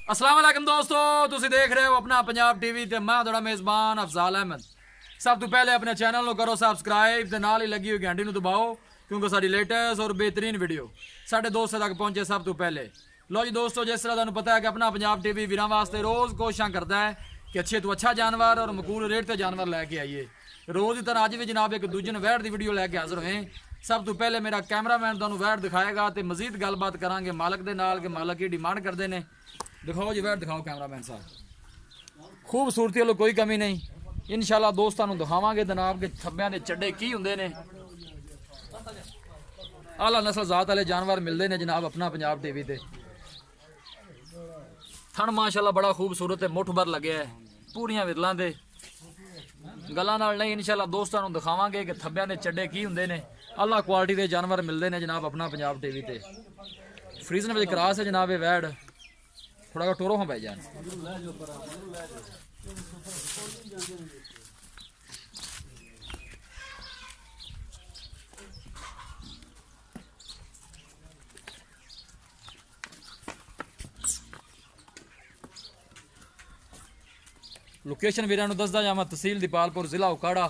अस्सलाम वालेकुम दोस्तों, तुसी देख रहे हो अपना पंजाब टीवी ते मैं थोड़ा मेज़बान अफजाल अहमद। सब तो पहले अपने चैनल को करो सबसक्राइब ते नाल ही लगी हुई घंटी दबाओ क्योंकि सारी लेटेस्ट और बेहतरीन वीडियो साढ़े दोस्तों तक पहुंचे सब तो पहले। लो जी दोस्तों, जिस तरह तुहानू पता है कि अपना पंजाब टीवी वीरां वास्ते रोज़ कोशिशां करता है कि अच्छे तो अच्छा जानवर और मकूल रेट ते जानवर लैके आइए। रोज़ की तरह अज भी जनाब एक दूजे ने वैट की वीडियो लैके हाजिर हुए। सब तो पहले मेरा कैमरामैन तुहानू वैट दिखाएगा तो मजीद गलबात करांगे मालक दे नाल कि मालक की डिमांड करते हैं। दिखाओ जी वैट दिखाओ कैमरामैन साहब। खूबसूरती वालों कोई कमी नहीं। इंशाल्लाह दोस्तों दिखावांगे जनाब के थब्बियां दे चड्डे की हुंदे ने। आला नस्ल जात वाले जानवर मिलते हैं जनाब अपना पंजाब टीवी ते। थन माशाल्लाह बड़ा खूबसूरत है, मुठ भर लगे है पूरियां विरलां दे। गल्लां नाल नहीं इंशाल्लाह दोस्तों दिखावांगे कि थब्बियां दे चड्डे की हुंदे ने। अल्लाह क्वालिटी के जानवर मिलते हैं जनाब अपना पंजाब टीवी ते। फ्रीजन विच क्रॉस है जनाब ये वैड। थोड़ा का टोरो हाँ भाई जान। लोकेशन वीरां नूं दसदा जावां, तहसील दीपालपुर, जिला उकाड़ा।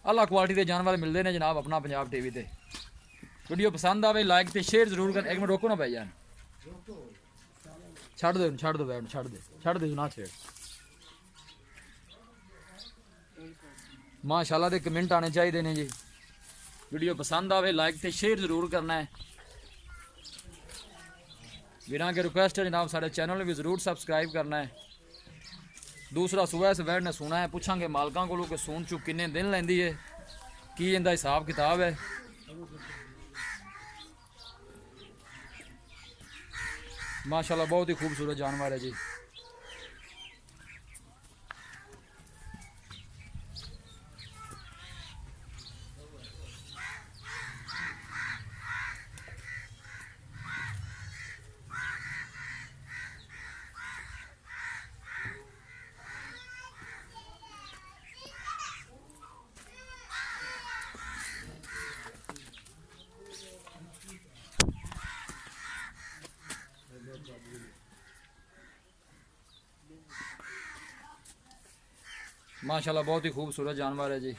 अल्लाह क्वालिटी के जानवर मिलते हैं जनाब अपना पंजाब टीवी ते। वीडियो पसंद आवे लाइक ते शेयर जरूर कर। एक मिनट रोको ना भाई जान, छड़ दे बैठ छड़ दे ना छेड़। माशाल्लाह दे कमेंट आने चाहिए ने जी। वीडियो पसंद आवे लाइक ते शेयर जरूर करना है। वीरां के रिक्वेस्ट है जनाब सारे चैनल भी जरूर सब्सक्राइब करना है। दूसरा सुबह इस वैड ने सुना है, पूछांगे मालकां कोलों कि सून चू किन्ने दिन लैंदी है, की इंदा हिसाब किताब है। माशाल्लाह बहुत ही खूबसूरत जानवर है जी। माशाल्लाह बहुत ही खूबसूरत जानवर है जी।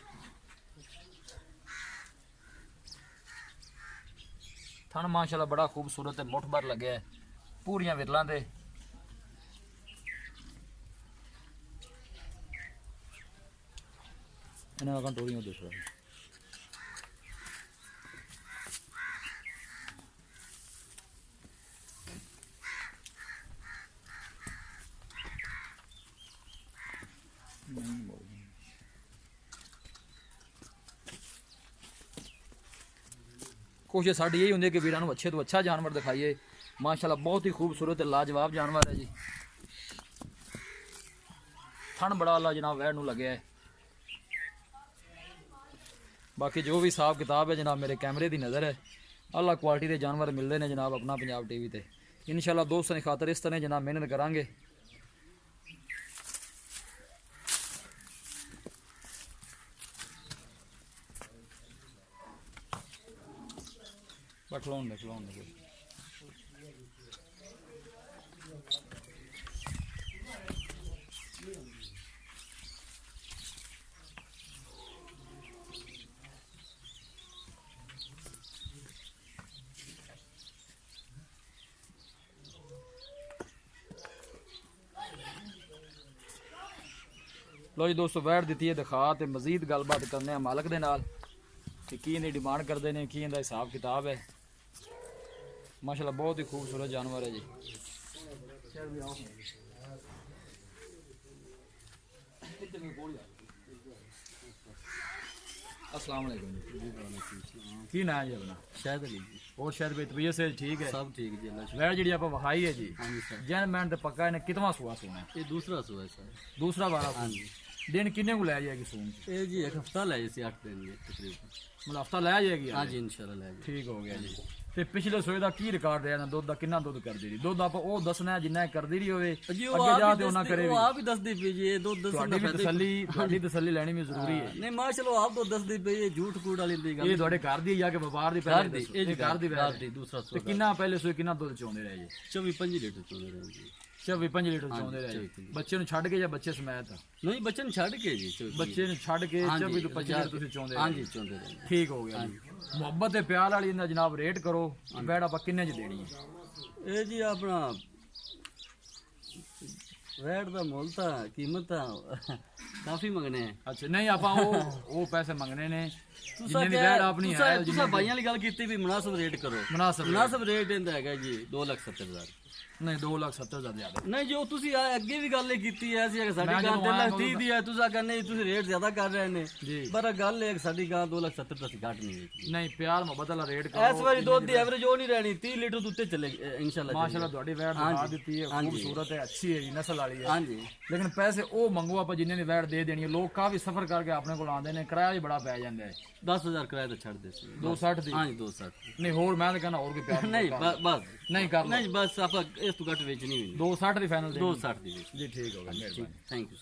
थन माशाल्लाह बड़ा खूबसूरत है, मुठ भर लगे है पूरियां विरलां दे। इन्हां दा टोरियां दूसरा कोशिश साड़ी यही होंगी कि वीरां नूं अच्छे तो अच्छा जानवर दिखाइए। माशाल्लाह बहुत ही खूबसूरत लाजवाब जानवर है जी। थन बड़ा अल्लाह जनाब वैड नूं लगे है। बाकी जो भी हिसाब किताब है जनाब मेरे कैमरे की नज़र है। अल्लाह क्वालिटी के जानवर मिलते हैं जनाब अपना पंजाब टीवी ते। इंशाल्लाह दोस्तों की खातर इस तरह जनाब मेहनत करांगे। खिलौन दे लो जी दोस्तों वैट दी है दिखा तो मजीद गलबात करने मालक दे नाल कि की इन्दी डिमांड करते हैं, की इनका हिसाब किताब है। माशाल्लाह बहुत ही खूबसूरत जानवर है जी। अस्सलाम वालेकुम जी। की नाम है जी अपना? शायद अली जी। और शायद भाई तबीयत से ठीक है? सब ठीक जी अल्लाह वैट जी आप वहाई है जी। हाँ जी सर। जैन मैन तो पक्का इन्हें कितना सुहा सुना है? ये दूसरा सुबह सर। दूसरा बारा हाँ जी। दिन किन्ने को लै जाएगी सून? ये जी एक हफ्ता लै जैसे 8 दिन जी तकरीबन। मतलब हफ्ता लै जाएगी? हाँ जी इंशाल्लाह लै जी। ठीक हो गया जी। ਤੇ ਪਿਛਲੇ ਸੋਏ ਦਾ ਕੀ ਰਿਕਾਰਡ ਰਿਹਾ ਨਾ ਦੁੱਧ ਦਾ ਕਿੰਨਾ ਦੁੱਧ ਕਰਦੀ ਰਹੀ? ਦੁੱਧ ਆਪਾਂ ਉਹ ਦੱਸਣਾ ਜਿੰਨਾ ਕਰਦੀ ਰਹੀ ਹੋਵੇ जी ਅੱਗੇ ਜਾ ਤੇ ਉਹਨਾਂ ਕਰੇ वो ਵੀ। आप ही 10 दी पी जी ये दो 10 ਤੁਹਾਡੀ ਤਸੱਲੀ ਲੈਣੀ ਵੀ ਜ਼ਰੂਰੀ ਹੈ। नहीं माशाल्लाह आप तो 10 दी पी ये झूठ कूड़ वाली दी ਇਹ ਤੁਹਾਡੇ ਘਰ ਦੀ ਜਾਂ ਕਿ ਵਪਾਰ ਦੀ ਪਹਿਲੇ ਦੱਸੋ। ये ਇਹ ਘਰ ਦੀ घर दी दूसरा ਤੇ सौ ਕਿੰਨਾ ਪਹਿਲੇ ਸੋਏ ਕਿੰਨਾ ਦੁੱਧ ਚੋਂਦੇ ਰਹੇ ਜੀ? 24-25 लीटर चल रहे हैं जी। 24-25 ਲੀਟਰ ਚੋਂਦੇ ਰਹੇ 24 ਬੱਚੇ ਨੂੰ ਛੱਡ ਕੇ ਜਾਂ ਬੱਚੇ ਸਮੇਤ ਨਹੀਂ ਬੱਚੇ ਨੂੰ ਛੱਡ ਕੇ ਜੀ ਬੱਚੇ ਨੂੰ ਛੱਡ ਕੇ 24 ਤੋਂ 25 ਲੀਟਰ ਤੁਸੀਂ ਚੋਂਦੇ ਰਹੇ ਹਾਂਜੀ ਚੋਂਦੇ ਰਹੇ ਠੀਕ ਹੋ ਗਿਆ ਜੀ ਮੁਹੱਬਤ ਤੇ ਪਿਆਰ ਵਾਲੀ ਇਹਦਾ ਜਨਾਬ ਰੇਟ ਕਰੋ ਵੈੜ ਆਪਾਂ ਕਿੰਨੇ ਚ ਦੇਣੀ ਹੈ ਇਹ ਜੀ ਆਪਣਾ ਵੈੜ ਦਾ ਮੁੱਲ ਤਾਂ ਕੀਮਤ ਤਾਂ ਕਾਫੀ ਮੰਗਣੇ ਹੈ ਅੱਛਾ ਨਹੀਂ ਆਪਾਂ ਉਹ ਪੈਸੇ ਮੰਗਣੇ ਨੇ ਜਿੰਨੇ ਦੀ ਵੈੜ ਆਪਣੀ ਹੈ ਤੁਸੀਂ ਭਾਈਆਂ ਵਾਲੀ ਗੱਲ ਕੀਤੀ ਵੀ ਮੁਨਾਸਬ ਰੇਟ ਕਰੋ ਮੁਨਾਸਬ ਰੇਟ ਇਹਦਾ ਹੈਗਾ ਜੀ 2,70,000 ਨਹੀਂ 2,70,000 ਜ਼ਿਆਦਾ ਨਹੀਂ ਜੋ ਤੁਸੀਂ ਅੱਗੇ ਵੀ ਗੱਲ ਇਹ ਕੀਤੀ ਹੈ ਅਸੀਂ ਅਗਰ ਸਾਡੀ ਗਾਂ 3,30,000 ਦੀ ਹੈ ਤੁਸੀਂ ਆਖਿਆ ਨਹੀਂ ਤੁਸੀਂ ਰੇਟ ਜ਼ਿਆਦਾ ਕਰ ਰਹੇ ਨੇ ਪਰ ਗੱਲ ਇਹ ਸਾਡੀ ਗਾਂ 2,70,000 ਤੋਂ ਅਸੀਂ ਘੱਟ ਨਹੀਂ ਵੇਚੀ ਨਹੀਂ ਪਿਆਰ ਮੁਹੱਬਤ ਵਾਲਾ ਰੇਟ ਕਰੋ ਇਸ ਵਾਰੀ ਦੁੱਧ ਦੀ ਐਵਰੇਜ ਉਹ ਨਹੀਂ ਰਹਿਣੀ 30 ਲੀਟਰ ਤੋਂ ਉੱਤੇ ਚੱਲੇ ਇਨਸ਼ਾਅੱਲਾ ਮਾਸ਼ਾਅੱਲਾ ਤੁਹਾਡੀ ਵੈੜ ਦਿਖਾ ਦਿੱਤੀ ਹੈ ਖੂਬਸੂਰਤ ਹੈ ਅੱਛੀ ਹੈ ਜੀ ਨਸਲ ਵਾਲੀ ਹੈ ਹਾਂਜੀ ਲੇਕਿਨ ਪੈਸੇ ਉਹ ਮੰਗੋ ਆਪਾਂ ਜਿੰਨੇ ਦੀ ਵੈੜ ਦੇ ਦੇਣੀ ਹੈ ਲੋਕ ਕਾਫੀ ਸਫਰ ਕਰਕੇ ਆਪਣੇ ਕੋਲ ਆਉਂਦੇ ਨੇ ਕਿਰਾਇਆ ਵੀ ਬੜਾ ਪੈ ਜਾਂਦਾ ਹੈ 10,000 ਕਿਰਾਇਆ ਤਾਂ ਛੱਡ ਦੇ ਸੀ 260 ਦੀ ਹਾਂਜੀ 260 ਨਹੀਂ ਹੋਰ ਮੈਂ ਤਾਂ ਕਹਿੰਦਾ ਹੋਰ ਕੋਈ ਪਿਆਰ ਨਹੀਂ ਬਸ ਨਹੀਂ ਕਰ ਨਹੀਂ ਬਸ ਆਪਾਂ ਇਸ ਤੋਂ ਘੱਟ ਵੇਚਣੀ ਵੀ ਨਹੀਂ 260 ਦੀ ਫਾਈਨਲ ਦੇ 260 ਦੀ ਵੇਚ ਜੀ ਠੀਕ ਹੋ ਗਿਆ ਮਿਹਰਬਾਨੀ ਥੈਂਕ ਯੂ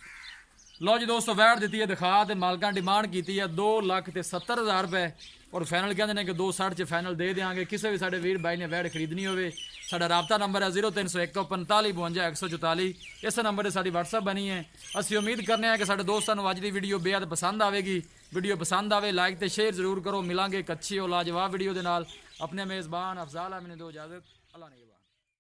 ਲਓ ਜੀ ਦੋਸਤੋ ਵੈੜ ਦਿੱਤੀ ਹੈ ਦਿਖਾ ਤੇ ਮਾਲਕਾਂ ਡਿਮਾਂਡ ਕੀਤੀ ਹੈ 2,70,000 ਰੁਪਏ ਔਰ ਫਾਈਨਲ ਕਹਿੰਦੇ ਨੇ ਕਿ 260 ਚ ਫਾਈਨਲ ਦੇ ਦੇਾਂਗੇ ਕਿਸੇ ਵੀ ਸਾਡੇ ਵੀਰ ਬਾਈ ਨੇ ਵੈੜ ਖਰੀਦਣੀ ਹੋਵੇ ਸਾਡਾ ਰਾਬਤਾ ਨੰਬਰ ਹੈ 0301455144 ਇਸ ਨੰਬਰ ਤੇ ਸਾਡੀ WhatsApp ਬਣੀ ਹੈ ਅਸੀਂ ਉਮੀਦ ਕਰਨੇ ਆ ਕਿ ਸਾਡੇ ਦੋਸਤਾਂ ਨੂੰ ਅੱਜ ਦੀ ਵੀਡੀਓ ਬੇहद ਪਸੰਦ ਆਵੇਗੀ ਵੀਡੀਓ ਪਸੰਦ ਆਵੇ ਲਾਈਕ ਤੇ ਸ਼ੇਅਰ ਜ਼ਰੂਰ ਕਰੋ ਮਿਲਾਂਗੇ ਇੱਕ ਅੱਛੀ ਔਰ ਲਾਜਵਾਬ ਵੀਡੀਓ ਦੇ ਨਾਲ ਆਪਣੇ ਮੇਜ਼ਬਾਨ ਅਫਜ਼ਾਲ ਅਹਿਮਦ ਨੇ ਦਿਓ ਇਜਾਜ਼ਤ ਅੱਲਾ ਨਿਗਹਿਬਾਨ